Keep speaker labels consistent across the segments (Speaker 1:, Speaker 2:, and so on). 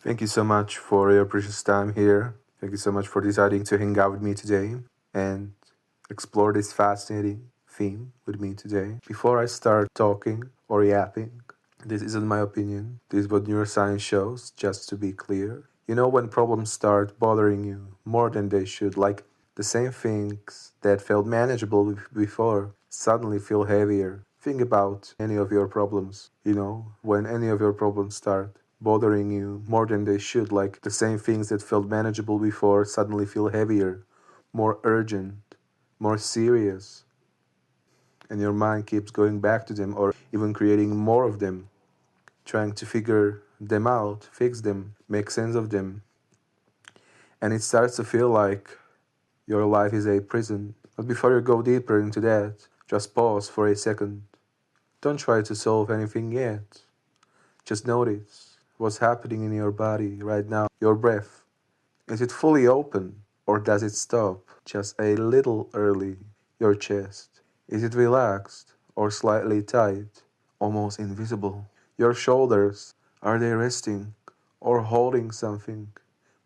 Speaker 1: Thank you so much for your precious time here. Thank you so much for deciding to hang out with me today and explore this fascinating theme with me today. Before I start talking or yapping, this isn't my opinion. This is what neuroscience shows, just to be clear. You know, when problems start bothering you more than they should, like the same things that felt manageable before suddenly feel heavier. Think about any of your problems, when any of your problems start bothering you more than they should, like the same things that felt manageable before suddenly feel heavier, more urgent, more serious, and your mind keeps going back to them or even creating more of them, trying to figure them out, fix them, make sense of them. And it starts to feel like your life is a prison. But before you go deeper into that, just pause for a second. Don't try to solve anything yet. Just notice what's happening in your body right now. Your breath. Is it fully open or does it stop just a little early? Your chest. Is it relaxed or slightly tight, almost invisible? Your shoulders. Are they resting or holding something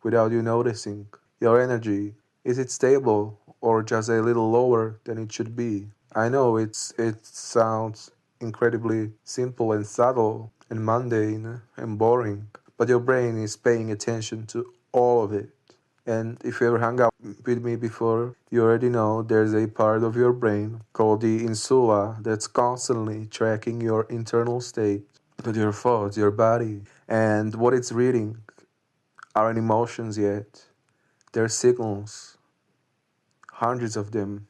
Speaker 1: without you noticing? Your energy. Is it stable or just a little lower than it should be? I know it sounds incredibly simple and subtle and mundane and boring, but your brain is paying attention to all of it. And if you ever hung out with me before, you already know there's a part of your brain called the insula that's constantly tracking your internal state, with your thoughts, your body, and what it's reading aren't emotions yet. They're signals, hundreds of them.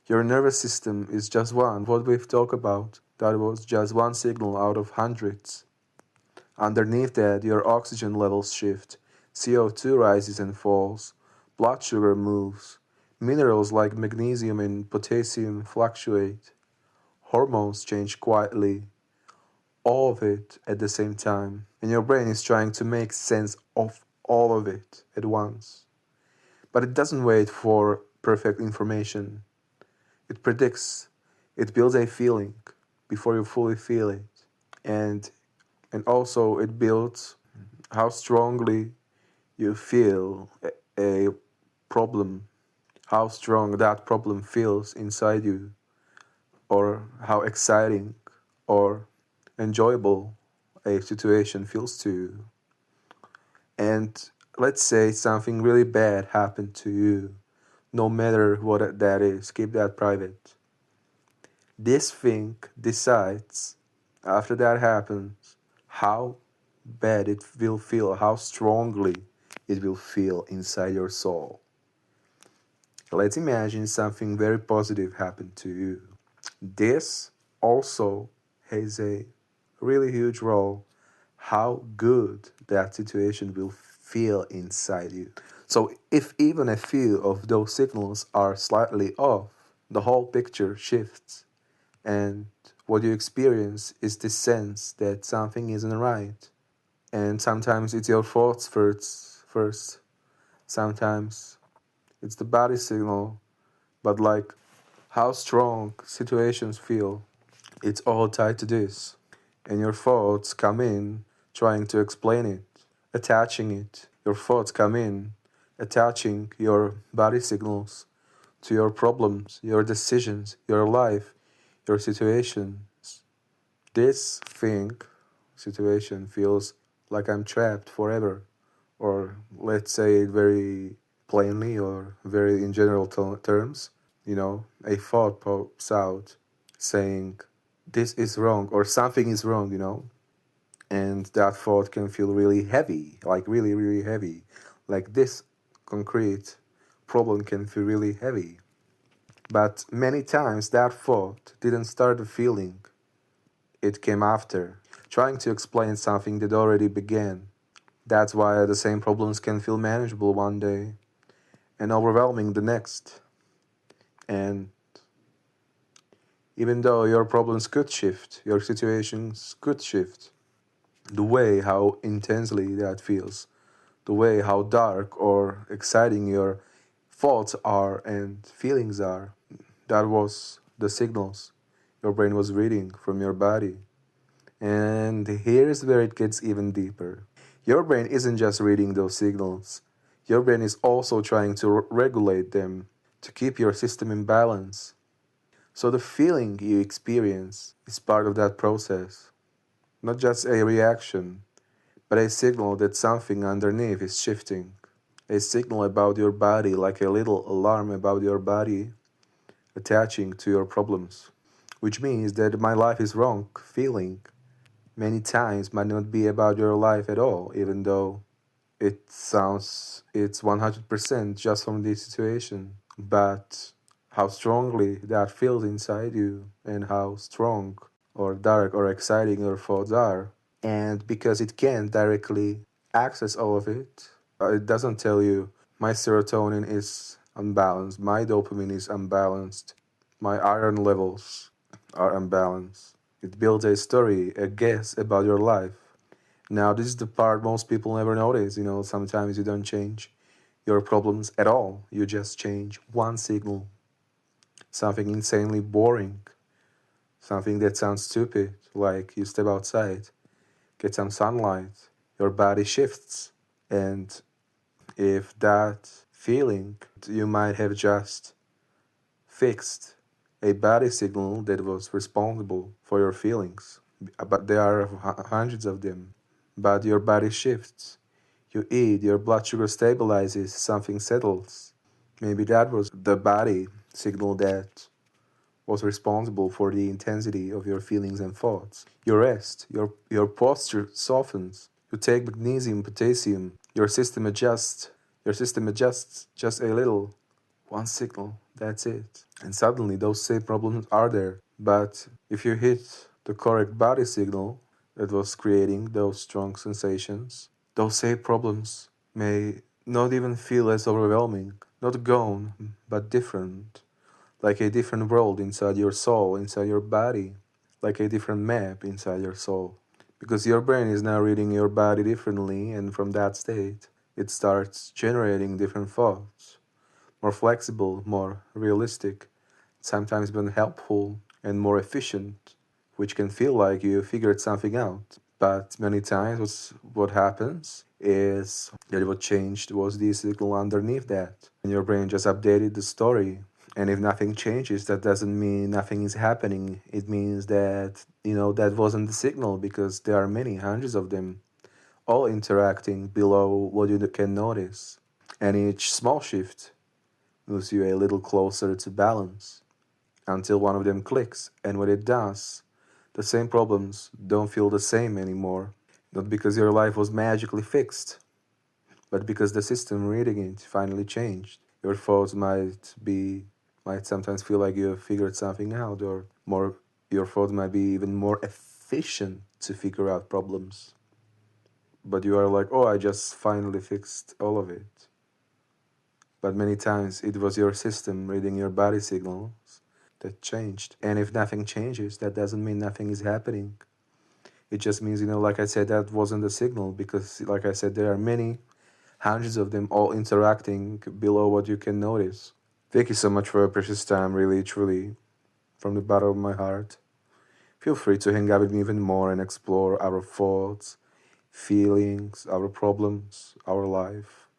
Speaker 1: Your nervous system is just one. What we've talked about, that was just one signal out of hundreds. Underneath that, your oxygen levels shift, CO2 rises and falls, blood sugar moves, minerals like magnesium and potassium fluctuate, hormones change quietly, all of it at the same time. And your brain is trying to make sense of all of it at once. But it doesn't wait for perfect information. It predicts, it builds a feeling before you fully feel it. And also it builds how strongly you feel a problem, how strong that problem feels inside you, or how exciting or enjoyable a situation feels to you. And let's say something really bad happened to you, no matter what that is, keep that private. This thing decides, after that happens, how bad it will feel, how strongly it will feel inside your soul. Let's imagine something very positive happened to you. This also has a really huge role how good that situation will feel inside you. So if even a few of those signals are slightly off, the whole picture shifts. And what you experience is this sense that something isn't right. And sometimes it's your thoughts first. Sometimes it's the body signal. But like how strong situations feel, it's all tied to this. And your thoughts come in trying to explain it, attaching it. Your thoughts come in, attaching your body signals to your problems, your decisions, your life, your situations. This thing, situation, feels like I'm trapped forever. Or let's say it very plainly or very in general terms, a thought pops out saying, this is wrong or something is wrong. And that thought can feel really heavy, like really, really heavy. Like this concrete problem can feel really heavy. But many times that thought didn't start the feeling, it came after, trying to explain something that already began. That's why the same problems can feel manageable one day and overwhelming the next. And even though your problems could shift, your situations could shift, the way how intensely that feels, the way how dark or exciting your thoughts are and feelings are, that was the signals your brain was reading from your body. And here's where it gets even deeper. Your brain isn't just reading those signals, your brain is also trying to regulate them to keep your system in balance. So the feeling you experience is part of that process, not just a reaction, but a signal that something underneath is shifting. A signal about your body, like a little alarm about your body attaching to your problems. Which means that my life is wrong feeling many times might not be about your life at all, even though it sounds it's 100% just from this situation. But how strongly that feels inside you and how strong or dark or exciting your thoughts are. And because it can't directly access all of it, it doesn't tell you my serotonin is unbalanced, my dopamine is unbalanced, my iron levels are unbalanced. It builds a story, a guess about your life. Now, this is the part most people never notice. Sometimes you don't change your problems at all. You just change one signal, something insanely boring, something that sounds stupid, like you step outside, get some sunlight, your body shifts. And if that feeling, you might have just fixed a body signal that was responsible for your feelings. But there are hundreds of them. But your body shifts. You eat, your blood sugar stabilizes, something settles. Maybe that was the body signal that was responsible for the intensity of your feelings and thoughts. You rest, your posture softens. You take magnesium, potassium, your system adjusts just a little. One signal, that's it. And suddenly those same problems are there. But if you hit the correct body signal that was creating those strong sensations, those same problems may not even feel as overwhelming, not gone, but different. Like a different world inside your soul, inside your body, like a different map inside your soul. Because your brain is now reading your body differently, and from that state, it starts generating different thoughts, more flexible, more realistic, sometimes even helpful, and more efficient, which can feel like you figured something out. But many times, what happens is that what changed was the signal underneath that. And your brain just updated the story. And if nothing changes, that doesn't mean nothing is happening. It means that, that wasn't the signal because there are many, hundreds of them, all interacting below what you can notice. And each small shift moves you a little closer to balance until one of them clicks. And when it does, the same problems don't feel the same anymore. Not because your life was magically fixed, but because the system reading it finally changed. Your thoughts might sometimes feel like you have figured something out, or more, your thoughts might be even more efficient to figure out problems. But you are like, oh, I just finally fixed all of it. But many times it was your system reading your body signals that changed. And if nothing changes, that doesn't mean nothing is happening. It just means, like I said, that wasn't the signal because, like I said, there are many, hundreds of them all interacting below what you can notice. Thank you so much for your precious time, really, truly, from the bottom of my heart. Feel free to hang out with me even more and explore our thoughts, feelings, our problems, our life,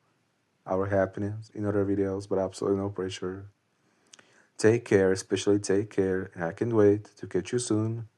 Speaker 1: our happiness in other videos, but absolutely no pressure. Take care, especially take care, and I can't wait to catch you soon.